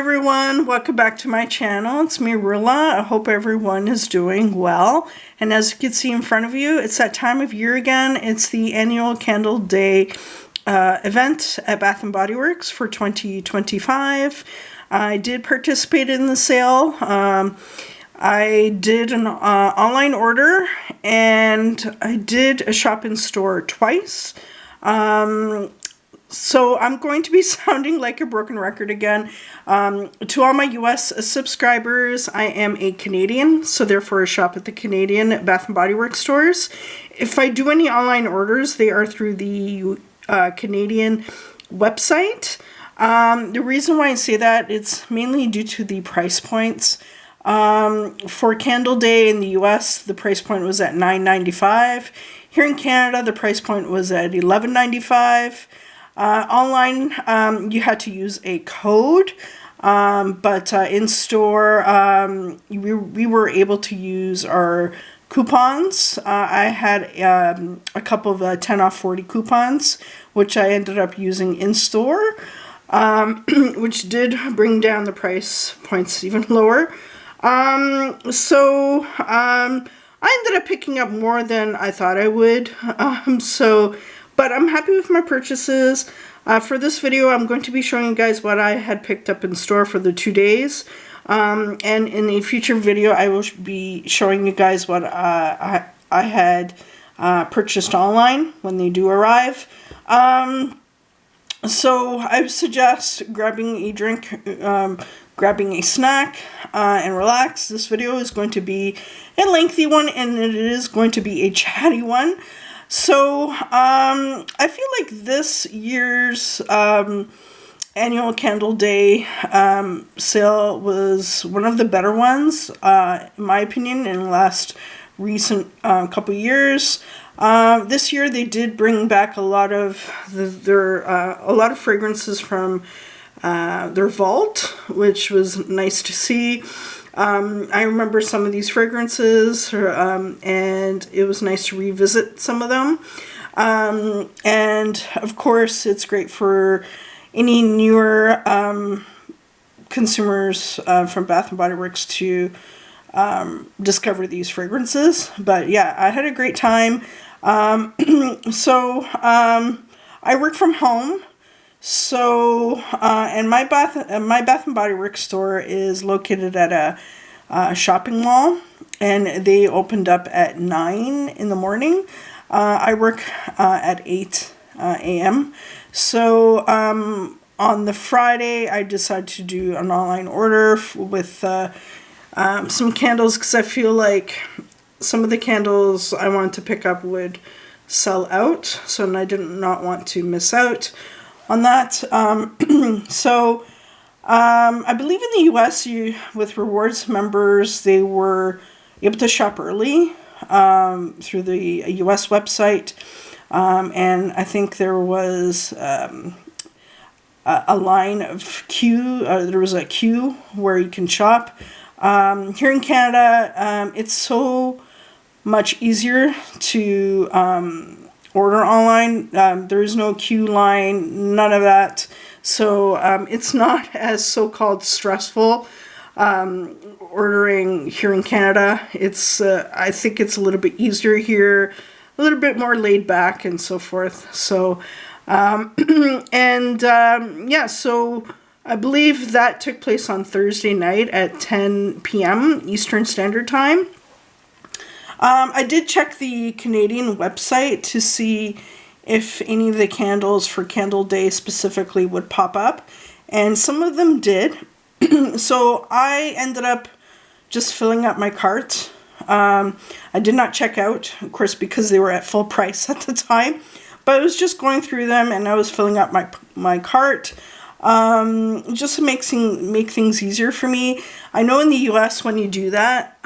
everyone, welcome back to my channel. It's me, Rilla. I hope everyone is doing well. And as you can see in front of you, it's that time of year again. It's the annual Candle Day event at Bath & Body Works for 2025. I did participate in the sale. I did an online order and I did a shop in store twice. So I'm going to be sounding like a broken record again. To all my US subscribers, I am a Canadian, so therefore I shop at the Canadian Bath & Body Works stores. If I do any online orders, they are through the Canadian website. The reason why I say that, it's mainly due to the price points. For Candle Day in the US, the price point was at $9.95. Here in Canada, the price point was at $11.95. Online, you had to use a code, but in store, we were able to use our coupons. I had a couple of 10 off 40 coupons, which I ended up using in store, which did bring down the price points even lower. I ended up picking up more than I thought I would, but I'm happy with my purchases. For this video, I'm going to be showing you guys what I had picked up in store for the 2 days. And in a future video, I will be showing you guys what I had purchased online when they do arrive. So I suggest grabbing a drink, grabbing a snack, and relax. This video is going to be a lengthy one, and it is going to be a chatty one. So, I feel like this year's annual Candle Day sale was one of the better ones, in my opinion, in the last recent couple years. This year they did bring back a lot of fragrances from their vault, which was nice to see. I remember some of these fragrances, and it was nice to revisit some of them. And of course, it's great for any newer consumers from Bath & Body Works to discover these fragrances. But yeah, I had a great time. I work from home. So, and my Bath & Body Works store is located at a shopping mall, and they opened up at 9 in the morning. I work at 8 a.m. So, on the Friday, I decided to do an online order with some candles, because I feel like some of the candles I wanted to pick up would sell out, so I did not want to miss out on that. I believe in the US, with rewards members, they were able to shop early through the US website, and I think there was a line of queue. There was a queue where you can shop. Here in Canada, it's so much easier to order online. There is no queue line, none of that. So it's not as so-called stressful ordering here in Canada. It's I think it's a little bit easier here, a little bit more laid back and so forth. So yeah, so I believe that took place on Thursday night at 10 p.m. Eastern Standard Time. I did check the Canadian website to see if any of the candles for Candle Day specifically would pop up, and some of them did. So I ended up just filling up my cart. I did not check out, of course, because they were at full price at the time, but I was just going through them and I was filling up my cart. Just to make things easier for me. I know in the US when you do that,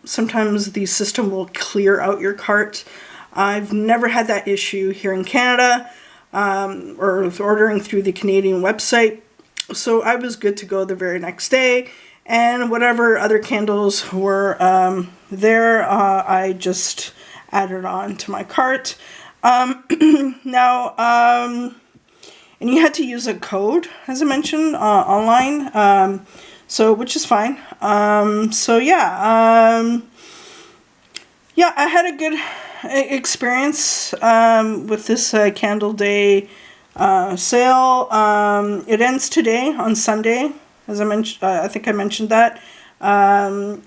sometimes the system will clear out your cart. I've never had that issue here in Canada, or with ordering through the Canadian website. So I was good to go the very next day, and whatever other candles were there, I just added on to my cart. Now, and you had to use a code, as I mentioned, online, so which is fine. So yeah, yeah, I had a good experience with this Candle Day sale. It ends today on Sunday, as I mentioned. I think I mentioned that. But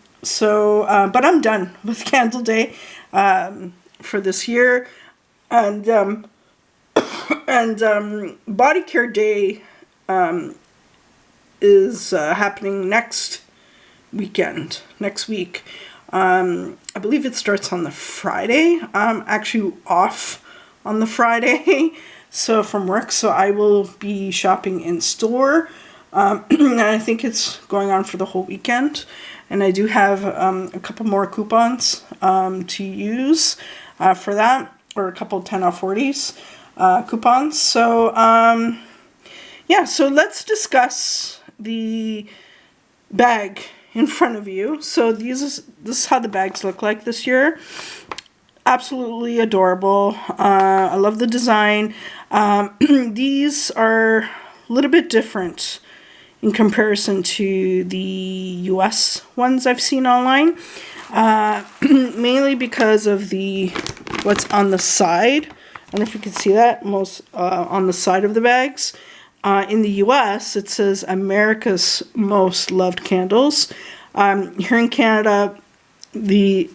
I'm done with Candle Day for this year, and Body Care Day is happening next week. I believe it starts on the Friday. I'm actually off on the Friday, so from work, so I will be shopping in store. And I think it's going on for the whole weekend. And I do have a couple more coupons to use for that, or a couple 10 off 40s coupons. So yeah, so let's discuss the bag in front of you. So this is how the bags look like this year. Absolutely adorable. I love the design. These are a little bit different in comparison to the US ones I've seen online. Mainly because of what's on the side. I don't know if you can see that, on the side of the bags. In the US, it says America's Most Loved Candles. Here in Canada, the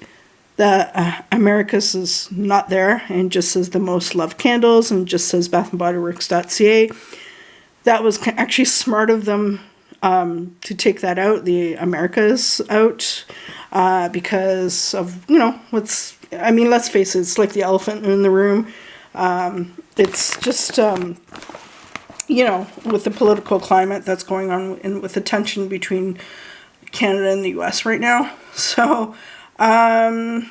America's is not there, and just says the Most Loved Candles, and just says bathandbodyworks.ca. That was actually smart of them to take that out, the America's out, because of, let's face it, it's like the elephant in the room. It's just, with the political climate that's going on and with the tension between Canada and the US right now. So, I'm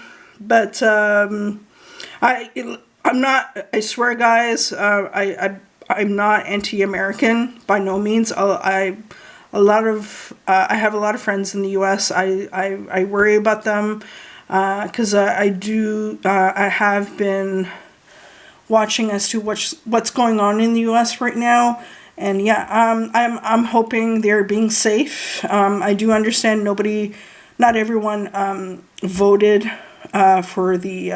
not, I swear guys, I'm not anti-American by no means. I have a lot of friends in the US. I worry about them, because I have been watching as to what's going on in the US right now. And yeah, I'm hoping they're being safe. I do understand not everyone voted for the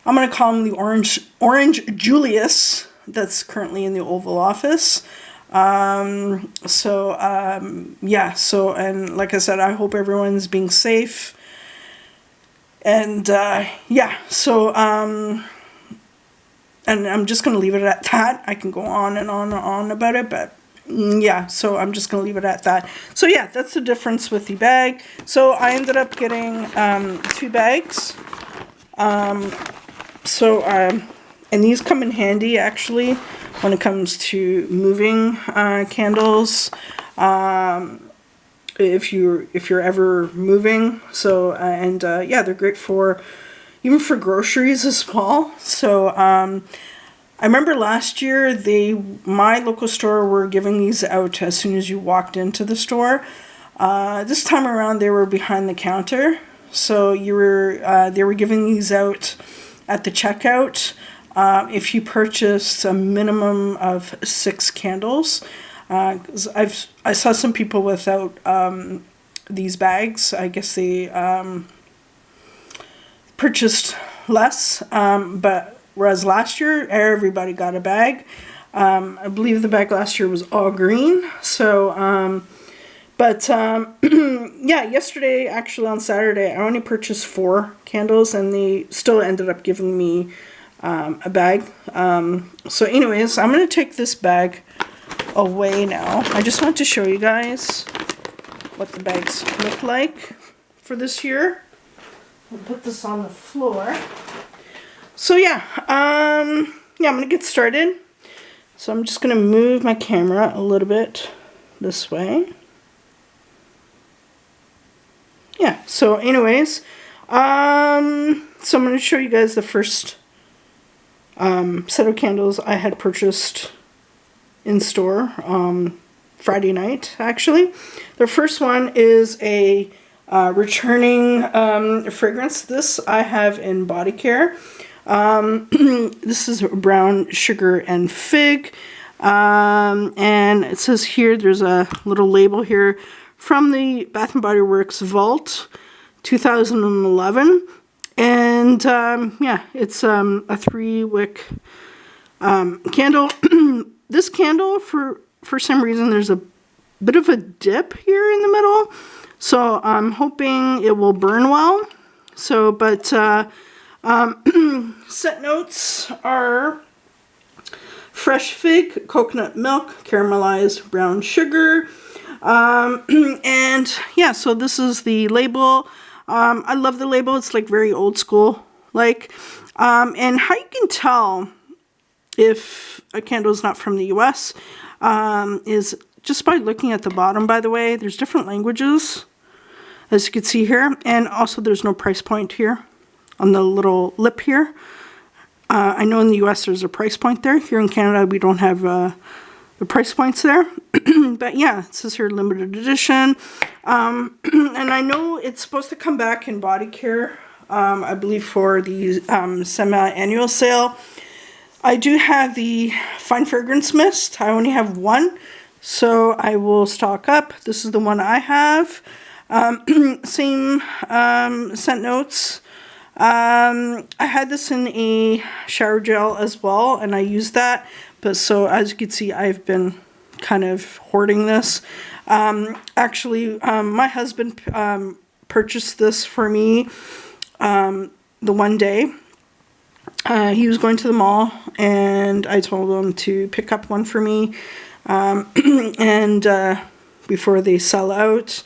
I'm going to call him the Orange Julius that's currently in the Oval Office. Yeah, so, and like I said, I hope everyone's being safe. And yeah, so and I'm just going to leave it at that. I can go on and on and on about it, but yeah, so I'm just going to leave it at that. So yeah, that's the difference with the bag. So I ended up getting 2 bags. And these come in handy actually when it comes to moving candles. If you're ever moving. So yeah, they're great even for groceries as well. So I remember last year my local store were giving these out as soon as you walked into the store. This time around they were behind the counter. So they were giving these out at the checkout if you purchased a minimum of 6 candles. 'Cause I saw some people without these bags. I guess they purchased less, but whereas last year everybody got a bag. I believe the bag last year was all green. So yeah, yesterday, actually on Saturday, I only purchased 4 candles, and they still ended up giving me a bag. So anyways, I'm going to take this bag away now. I just want to show you guys what the bags look like for this year. I'll put this on the floor. So yeah, I'm going to get started. So I'm just going to move my camera a little bit this way. Yeah, so anyways, so I'm going to show you guys the first set of candles I had purchased in store Friday night, actually. The first one is a returning fragrance. This I have in Body Care. This is brown sugar and fig. And it says here, there's a little label here from the Bath & Body Works Vault 2011. And yeah, it's a 3-wick candle. This candle, for some reason, there's a bit of a dip here in the middle. So I'm hoping it will burn well. So, but scent notes are fresh fig, coconut milk, caramelized brown sugar. And yeah, so this is the label. I love the label. It's like very old school like. And how you can tell if a candle is not from the US is just by looking at the bottom, by the way. There's different languages, as you can see here. And also there's no price point here on the little lip here. I know in the US there's a price point there. Here in Canada we don't have the price points there. But yeah, it says here limited edition. And I know it's supposed to come back in body care, I believe for the semi-annual sale. I do have the Fine Fragrance Mist. I only have one, so I will stock up. This is the one I have. Same scent notes. I had this in a shower gel as well, and I used that. But so as you can see, I've been kind of hoarding this. Actually, my husband purchased this for me the one day. He was going to the mall, and I told him to pick up one for me, and before they sell out.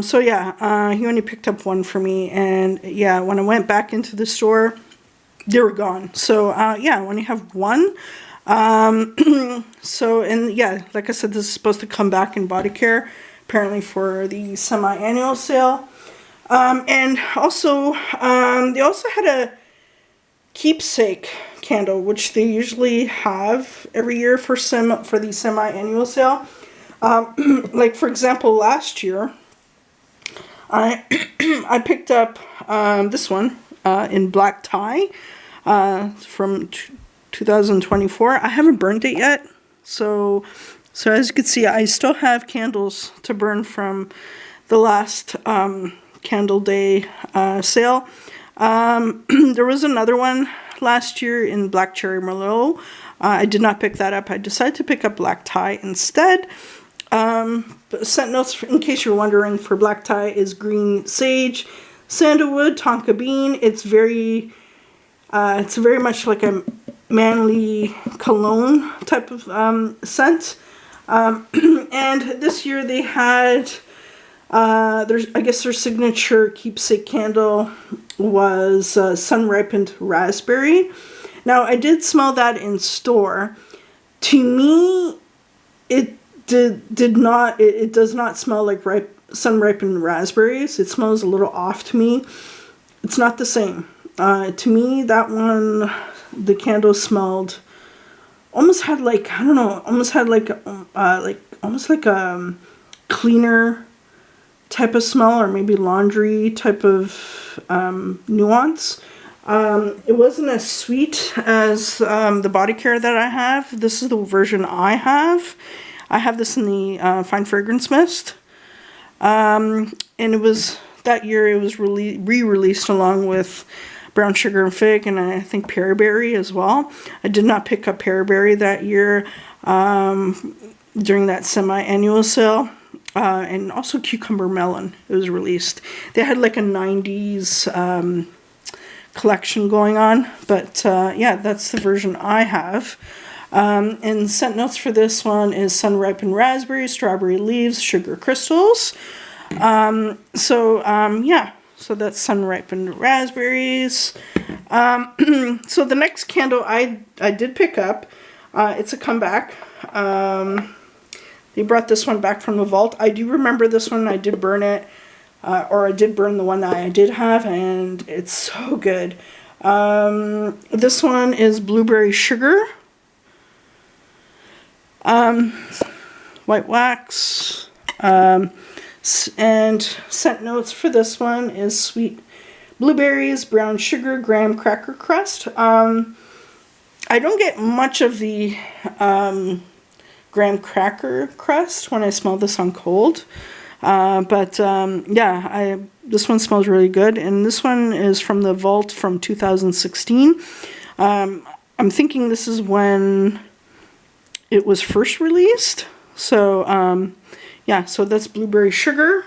So yeah, he only picked up one for me, and yeah, when I went back into the store, they were gone. So yeah, I only have one. So, and yeah, like I said, this is supposed to come back in body care, apparently for the semi-annual sale. And also, they also had a keepsake candle, which they usually have every year for the semi-annual sale. Like for example, last year, I I picked up this one in black tie from 2024. I haven't burned it yet, so as you can see, I still have candles to burn from the last Candle Day sale. There was another one last year in Black Cherry Merlot. I did not pick that up. I decided to pick up black tie instead. But scent notes, in case you're wondering, for black tie is green sage, sandalwood, tonka bean. It's very much like a manly cologne type of scent. And this year they had I guess their signature keepsake candle was sun-ripened raspberry. Now, I did smell that in store. To me, it does not smell like sun-ripened raspberries. It smells a little off to me. It's not the same. To me, that one, the candle smelled, almost had like, I don't know, almost had like almost like a cleaner type of smell, or maybe laundry type of nuance. It wasn't as sweet as the body care that I have. This is the version I have. I have this in the Fine Fragrance Mist. And it was, that year it was re-released along with Brown Sugar and Fig, and I think Pearberry as well. I did not pick up Pearberry that year during that semi-annual sale. And also Cucumber Melon, it was released. They had like a 90s collection going on, but yeah, that's the version I have. And scent notes for this one is sun-ripened raspberry, strawberry leaves, sugar crystals. Yeah, so that's sun-ripened raspberries. So the next candle I did pick up, it's a comeback. They brought this one back from the vault. I do remember this one. I did burn it, or I did burn the one that I did have, and it's so good. This one is blueberry sugar, white wax, and scent notes for this one is sweet blueberries, brown sugar, graham cracker crust. I don't get much of the graham cracker crust when I smell this on cold. Yeah, this one smells really good. And this one is from the vault from 2016. I'm thinking this is when it was first released. So, yeah, so that's blueberry sugar.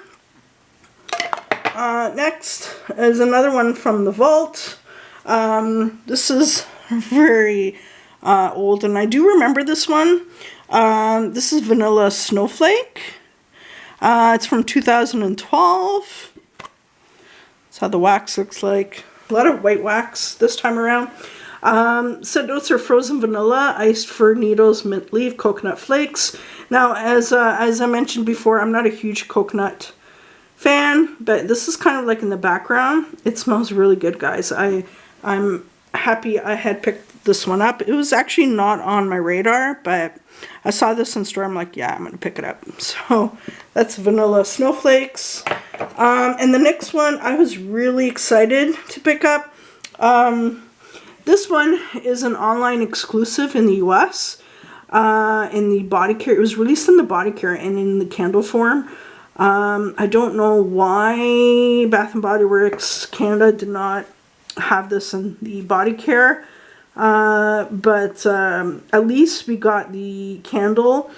Next is another one from the vault. This is very old, and I do remember this one. This is Vanilla Snowflake. It's from 2012. That's how the wax looks like. A lot of white wax this time around. Scent notes are frozen vanilla, iced fir needles, mint leaf, coconut flakes. Now, as I mentioned before, I'm not a huge coconut fan, but this is kind of like in the background. It smells really good, guys. I'm happy I had picked this one up. It was actually not on my radar, but I saw this in store. I'm like, yeah, I'm gonna pick it up. So that's Vanilla Snowflakes. And the next one I was really excited to pick up. This one is an online exclusive in the US, in the body care. It was released in the body care and in the candle form. I don't know why Bath & Body Works Canada did not have this in the body care, but at least we got the candle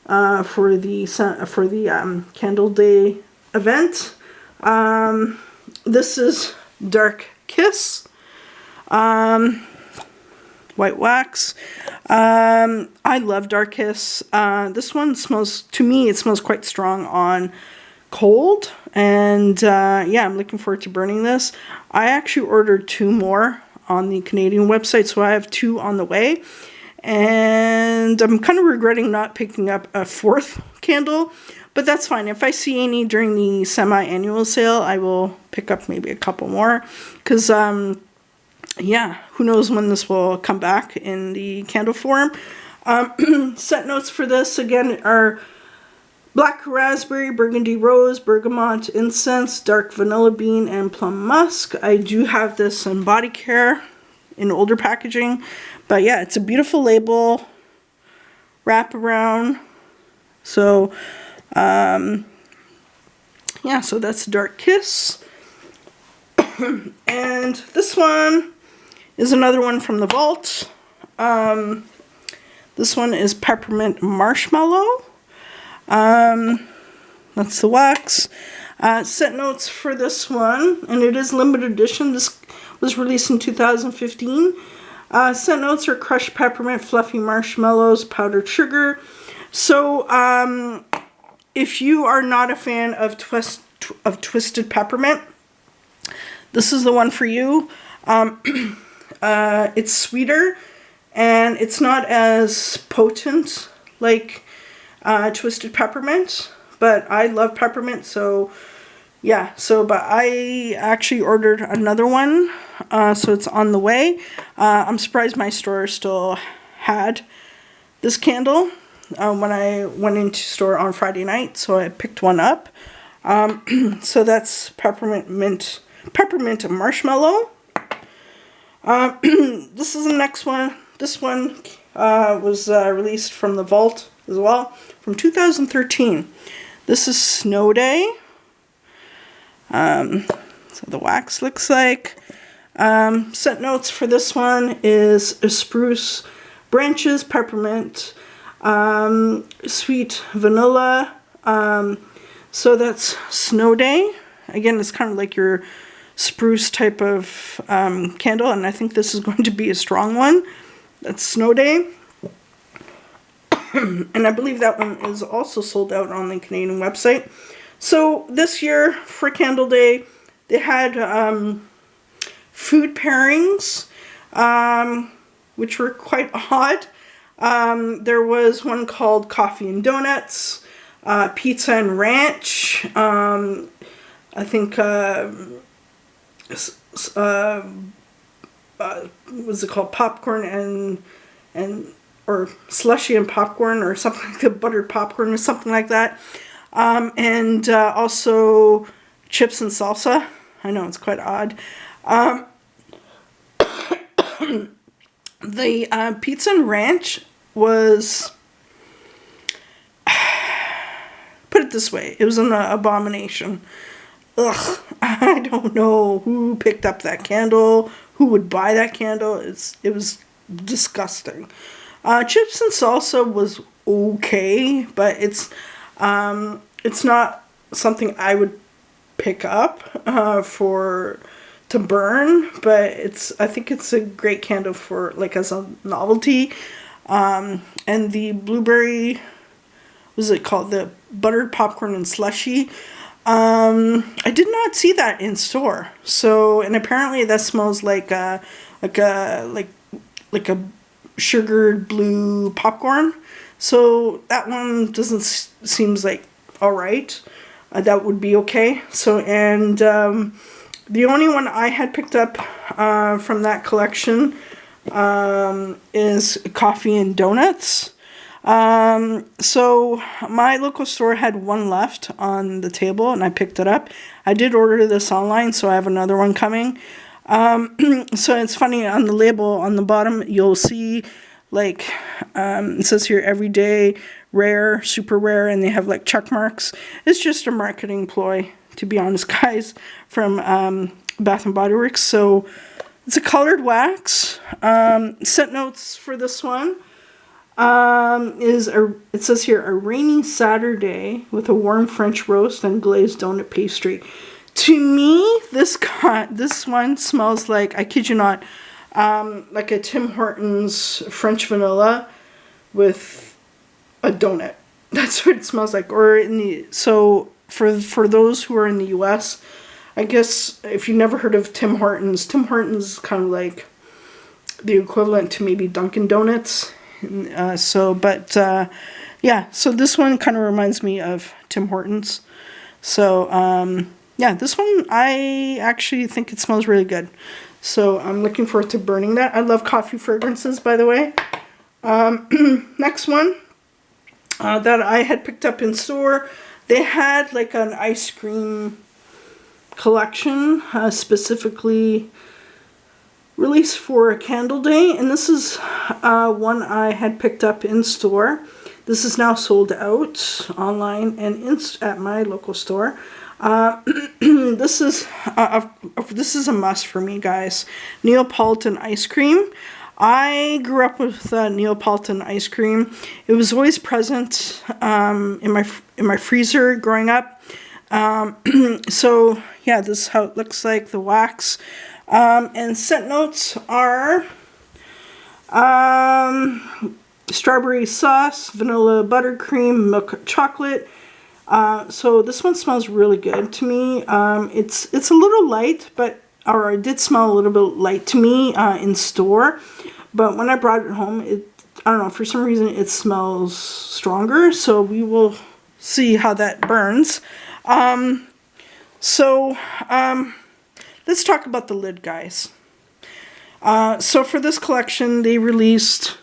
for the Candle Day event. This is Dark Kiss. White wax. I love Dark Kiss. This one smells, to me, it smells quite strong on cold. And yeah, I'm looking forward to burning this. I actually ordered 2 more on the Canadian website, so I have 2 on the way. And I'm kind of regretting not picking up a 4th candle, but that's fine. If I see any during the semi-annual sale, I will pick up maybe a couple more. Because, yeah, who knows when this will come back in the candle form. Scent notes for this, again, are black raspberry, burgundy rose, bergamot, incense, dark vanilla bean, and plum musk. I do have this in body care in older packaging. But yeah, it's a beautiful label. Wrap around. So, yeah, so that's Dark Kiss. And this one is another one from the vault. This one is Peppermint Marshmallow. That's the wax. Scent notes for this one, and it is limited edition. This was released in 2015. Scent notes are crushed peppermint, fluffy marshmallows, powdered sugar. So, if you are not a fan of twisted peppermint, this is the one for you. It's sweeter, and it's not as potent like twisted peppermint, but I love peppermint, so yeah. But I actually ordered another one, so it's on the way. I'm surprised my store still had this candle when I went into store on Friday night, so I picked one up. So that's peppermint marshmallow. This is the next one. This one was released from the vault as well, from 2013. This is Snow Day. So the wax looks like. Scent notes for this one is spruce branches, peppermint, sweet vanilla. So that's Snow Day. Again, it's kind of like your spruce type of candle, and I think this is going to be a strong one. That's Snow Day. And I believe that one is also sold out on the Canadian website. So this year for Candle Day, they had food pairings, which were quite odd. There was one called Coffee and Donuts, Pizza and Ranch, I think, what's it called, popcorn or slushy and popcorn, or something like that, buttered popcorn or something like that. And also chips and salsa. I know, it's quite odd. The pizza and ranch was, put it this way, it was an abomination. Ugh, I don't know who picked up that candle, who would buy that candle. It was disgusting. Chips and salsa was okay, but it's not something I would pick up to burn, but I think it's a great candle for, like, as a novelty. And the blueberry, what was it called, the buttered popcorn and slushy, I did not see that in store. So, and apparently that smells like a sugared blue popcorn. So that one doesn't seems like all right. That would be okay. So, and the only one I had picked up from that collection is coffee and donuts. So my local store had one left on the table and I picked it up. I did order this online, so I have another one coming. So it's funny, on the label on the bottom you'll see, like, it says here everyday, rare, super rare, and they have like check marks. It's just a marketing ploy, to be honest, guys, from Bath and Body Works. So it's a colored wax. Scent notes for this one it says here, a rainy Saturday with a warm French roast and glazed donut pastry. To me, this one smells like, I kid you not, like a Tim Hortons French vanilla with a donut. That's what it smells like. Or so for those who are in the US, I guess if you've never heard of Tim Hortons is kind of like the equivalent to maybe Dunkin' Donuts. Yeah, so this one kind of reminds me of Tim Hortons. So, yeah, this one, I actually think it smells really good. So I'm looking forward to burning that. I love coffee fragrances, by the way. Next one that I had picked up in store, they had like an ice cream collection, specifically released for a candle day, and this is one I had picked up in store. This is now sold out online and at my local store. This is a must for me, guys. Neapolitan ice cream. I grew up with Neapolitan ice cream. It was always present in my freezer growing up. So yeah, this is how it looks like, the wax. And scent notes are strawberry sauce, vanilla buttercream, milk chocolate. So this one smells really good to me. It's a little light, or it did smell a little bit light to me in store. But when I brought it home, I don't know, for some reason it smells stronger. So we will see how that burns. Let's talk about the lid, guys. So for this collection, they released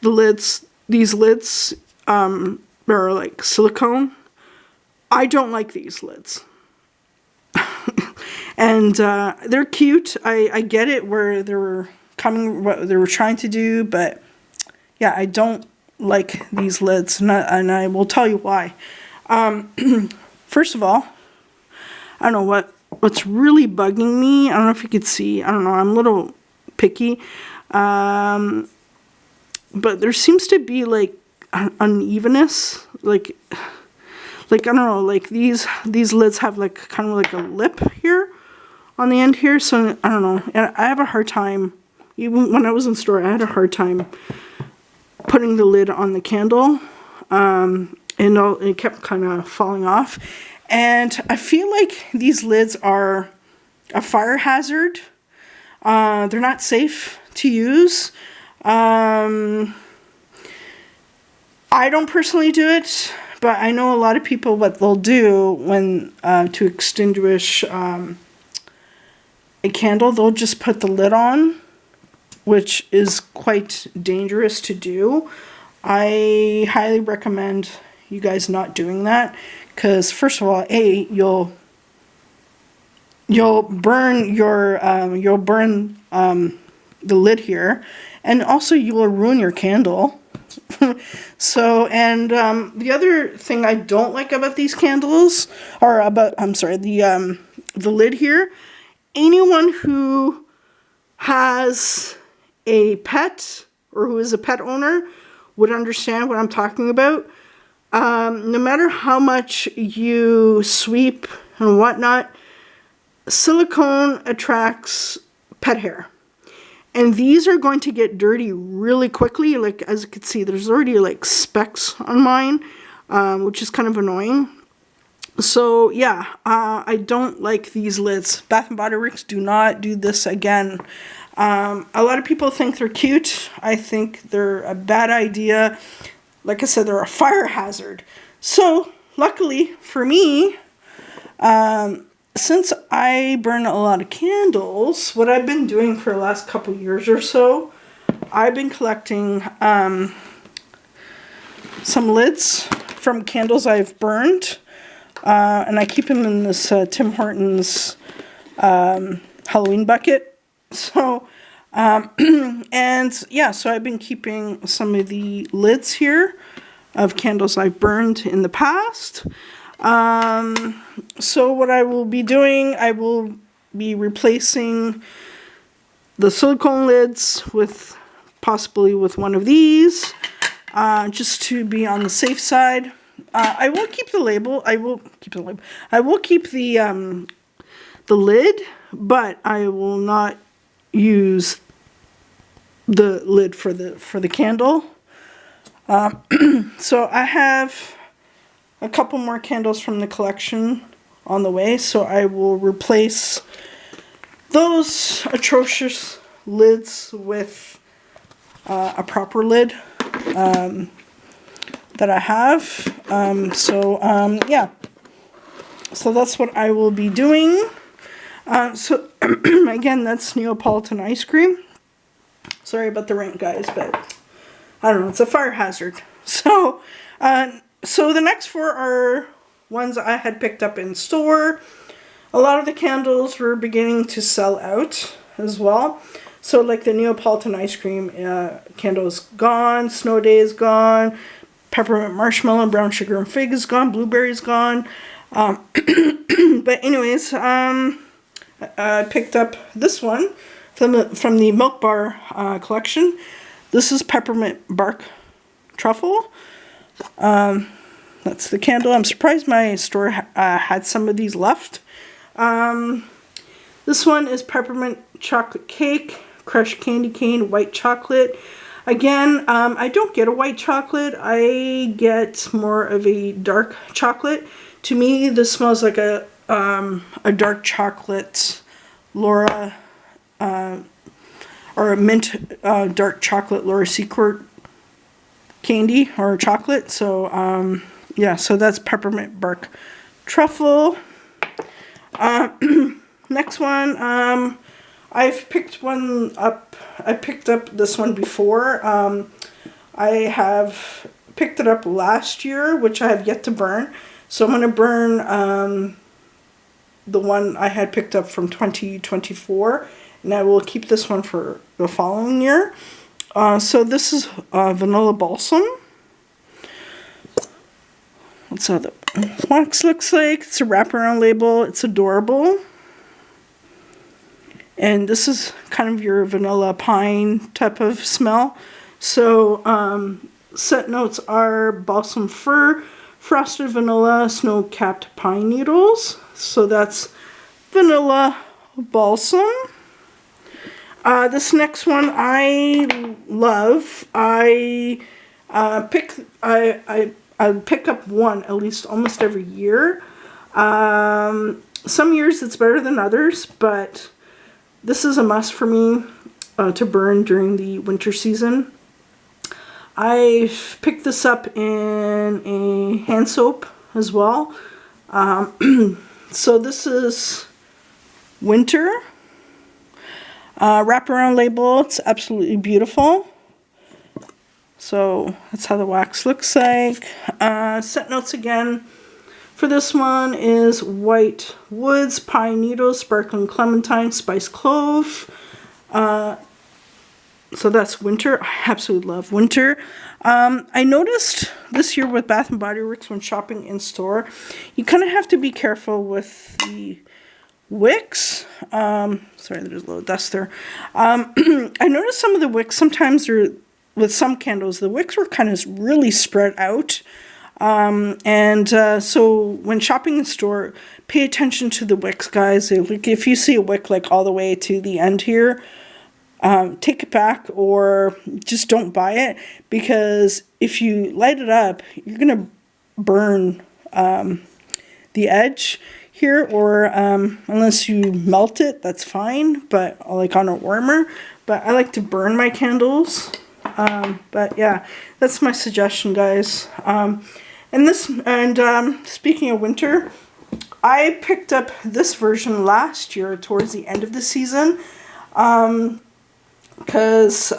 the lids. These lids are like silicone. I don't like these lids. And they're cute. I get it where they were coming, what they were trying to do, but yeah, I don't like these lids, and I will tell you why. First of all, I don't know what's really bugging me. I don't know if you could see. I don't know. I'm a little picky. But there seems to be like unevenness. Like I don't know. Like these lids have like kind of like a lip here on the end here. So I don't know. And I have a hard time. Even when I was in store, I had a hard time putting the lid on the candle. And it kept kind of falling off. And I feel like these lids are a fire hazard. They're not safe to use. I don't personally do it, but I know a lot of people what they'll do when to extinguish a candle, they'll just put the lid on, which is quite dangerous to do. I highly recommend you guys not doing that. Because, first of all, you'll you'll burn the lid here, and also you will ruin your candle. So, and the other thing I don't like about these candles, or about, I'm sorry, the lid here, anyone who has a pet or who is a pet owner would understand what I'm talking about. No matter how much you sweep and whatnot, silicone attracts pet hair. And these are going to get dirty really quickly. Like, as you can see, there's already like specks on mine, which is kind of annoying. So yeah, I don't like these lids. Bath and Body Works, do not do this again. A lot of people think they're cute. I think they're a bad idea. Like I said, they're a fire hazard. So luckily for me, since I burn a lot of candles, what I've been doing for the last couple years or so, I've been collecting some lids from candles I've burned, and I keep them in this Tim Hortons Halloween bucket. So, and yeah, so I've been keeping some of the lids here of candles I've burned in the past. So what I will be doing, I will be replacing the silicone lids with possibly with one of these, just to be on the safe side. I will keep the label. I will keep the label. I will keep the lid, but I will not use the lid for the candle. So I have a couple more candles from the collection on the way, so I will replace those atrocious lids with a proper lid that I have. Yeah, so that's what I will be doing. So again, that's Neapolitan ice cream. Sorry about the rant, guys, but I don't know, it's a fire hazard. So the next four are ones I had picked up in store. A lot of the candles were beginning to sell out as well. So like the Neapolitan ice cream candle is gone, Snow Day is gone, peppermint marshmallow, brown sugar and fig is gone, blueberry is gone. But anyways, I picked up this one from the Milk Bar collection. This is peppermint bark truffle. That's the candle. I'm surprised my store had some of these left. This one is peppermint chocolate cake, crushed candy cane, white chocolate. Again, I don't get a white chocolate. I get more of a dark chocolate. To me, this smells like a dark chocolate Laura, or a mint dark chocolate Laura Secord candy or chocolate. So yeah, so that's peppermint bark truffle. Next one, I've picked one up. I picked up this one before. I have picked it up last year, which I have yet to burn. So I'm going to burn the one I had picked up from 2024, and I will keep this one for the following year. So this is vanilla balsam. That's how the wax looks like. It's a wraparound label. It's adorable. And this is kind of your vanilla pine type of smell. So scent notes are balsam fir, frosted vanilla, snow-capped pine needles. So that's vanilla balsam. This next one I love. I pick up one at least almost every year. Some years it's better than others, but this is a must for me to burn during the winter season. I've picked this up in a hand soap as well. So this is winter. Wraparound label. It's absolutely beautiful. So that's how the wax looks like. Scent notes again. for this one is White Woods, Pine Needle, Sparkling Clementine, Spice Clove. So that's winter. I absolutely love winter. I noticed this year with Bath & Body Works when shopping in store, you kind of have to be careful with the wicks. Sorry, there's a little dust there. I noticed some of the wicks, sometimes they're, with some candles, the wicks were kind of really spread out. So when shopping in store, pay attention to the wicks, guys. Like if you see a wick like all the way to the end here, take it back or just don't buy it, because if you light it up, you're going to burn the edge here, or unless you melt it, that's fine, but like on a warmer. But I like to burn my candles. But yeah, that's my suggestion, guys. Speaking of winter, I picked up this version last year towards the end of the season. Because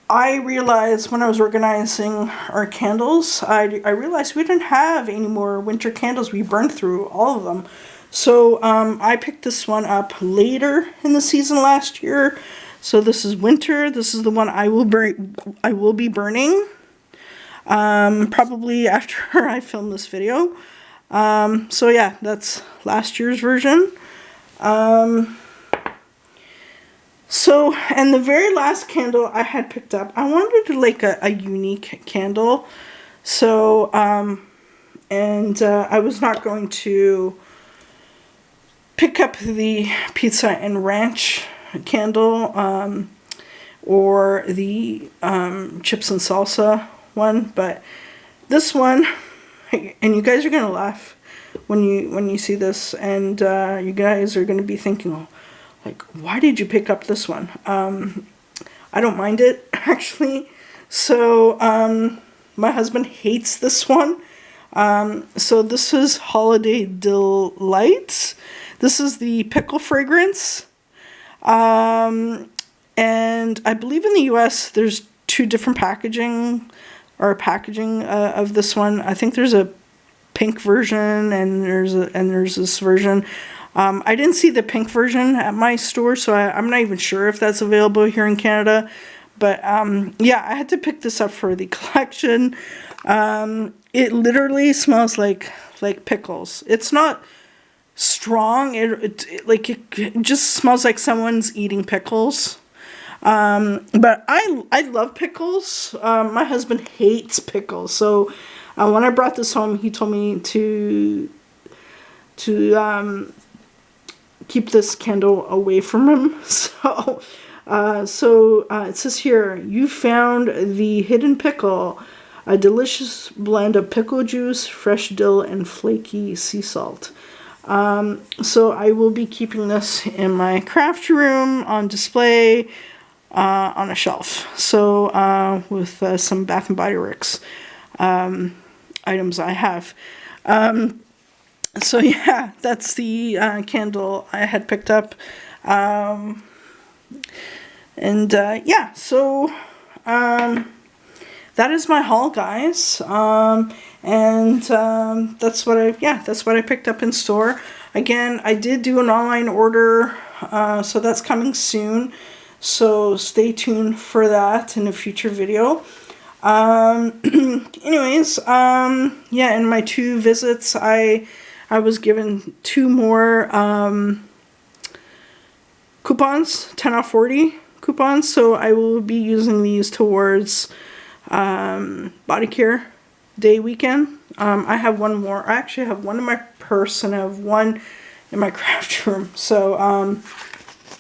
I realized when I was organizing our candles, I realized we didn't have any more winter candles. We burned through all of them. So I picked this one up later in the season last year. So this is winter. This is the one I will be burning. Probably after I film this video. So yeah, that's last year's version. And the very last candle I had picked up, I wanted to like a unique candle. So, I was not going to pick up the Pizza and Ranch candle, or the Chips and Salsa one, but this one, and you guys are going to laugh when you see this, and you guys are going to be thinking, oh, like, why did you pick up this one? I don't mind it, actually. So, my husband hates this one. So this is Holiday Delights. This is the pickle fragrance. And I believe in the US, there's two different packaging of this one. I think there's a pink version and there's this version. I didn't see the pink version at my store, so I'm not even sure if that's available here in Canada. But yeah, I had to pick this up for the collection. It literally smells like pickles. It's not strong. It just smells like someone's eating pickles. But I love pickles. My husband hates pickles. So when I brought this home, he told me to keep this candle away from him. So it says here, you found the hidden pickle, a delicious blend of pickle juice, fresh dill, and flaky sea salt. So I will be keeping this in my craft room on display, on a shelf. So with some Bath and Body Works items I have. So yeah, that's the candle I had picked up. Yeah, so that is my haul, guys. That's what I picked up in store. Again, I did do an online order, so that's coming soon. So stay tuned for that in a future video. Anyways, yeah, in my 2 visits, I was given 2 more coupons, 10 off 40 coupons, so I will be using these towards body care day weekend. I have one more. I actually have one in my purse and I have one in my craft room. So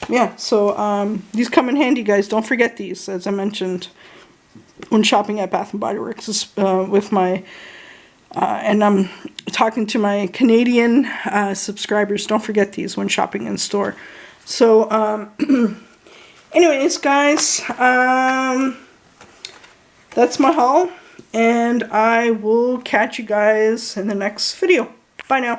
yeah, so these come in handy, guys. Don't forget these, as I mentioned when shopping at Bath & Body Works with my and I'm talking to my Canadian subscribers. Don't forget these when shopping in store. So anyways, guys, that's my haul, and I will catch you guys in the next video. Bye now.